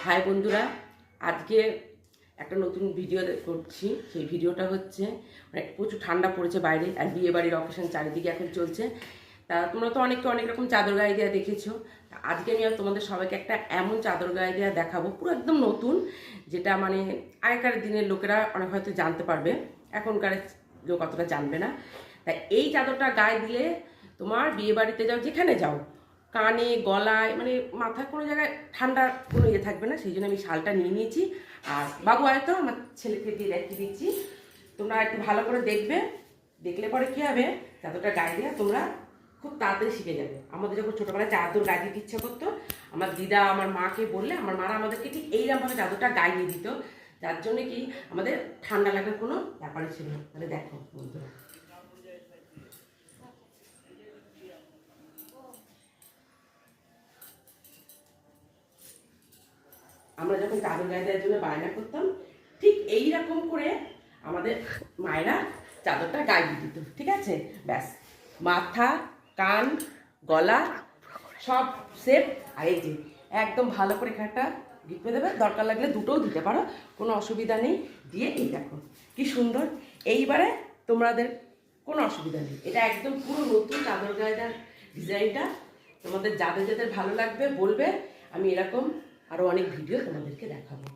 High বন্ধুরা, আজকে একটা নতুন ভিডিও করছি। সেই ভিডিওটা হচ্ছে মানে প্রচুর ঠান্ডা পড়েছে বাইরে, আর বিয়ে বাড়ির অকেশন চারিদিকে এখন চলছে। তা তোমরা তো অনেকে অনেক রকম চাদর গায়ে দেওয়া দেখেছো। আজকে আমি আর তোমাদের সবাইকে একটা এমন চাদর গায়ে দেওয়া দেখাবো, পুরো একদম নতুন, যেটা মানে আগেকার দিনের লোকেরা অনেক হয়তো জানতে পারবে, এখনকার লোক অতটা জানবে না। তাই এই চাদরটা গায়ে দিলে তোমার বিয়ে বাড়িতে যাও, যেখানে যাও, কানে গলায় মানে মাথায় কোনো জায়গায় ঠান্ডার কোনো ইয়ে থাকবে না। সেই জন্য আমি শালটা নিয়ে নিয়েছি। আর বাবু হয়তো আমার ছেলেকে দিয়ে রেখে দিচ্ছি। তোমরা একটু ভালো করে দেখবে, দেখলে পরে কী হবে, চাদরটা গায়ে দিয়ে তোমরা খুব তাড়াতাড়ি শিখে যাবে। আমাদের যখন ছোটোবেলায় চাদর গায়ে দিতে ইচ্ছা করতো, আমার দিদা আমার মাকে বললে আমার মারা আমাদেরকে ঠিক এইরকমভাবে চাদরটা গায়ে দিয়ে দিত, যার জন্যে কি আমাদের ঠান্ডা লাগার কোনো ব্যাপারই ছিল না। তাহলে দেখো বন্ধুরা, আমরা যখন চাদর গায়ে দেওয়ার জন্য বায়না করতাম, ঠিক এইরকম করে আমাদের মায়েরা চাদরটা গায়ে দিয়ে দিত। ঠিক আছে, ব্যাস মাথা, কান, গলা সব সেট। আর এই যে একদম ভালো করে এখানটা গিটে দেবে, দরকার লাগলে দুটোও দিতে পারো, কোনো অসুবিধা নেই। দিয়ে এই দেখো কি সুন্দর। এইবারে তোমাদের কোনো অসুবিধা নেই, এটা একদম পুরো নতুন চাদর গায়ে দেওয়ার ডিজাইনটা। তোমাদের যাদের যাদের ভালো লাগবে বলবে, আমি এরকম আরও অনেক ভিডিও তোমাদেরকে দেখাবো।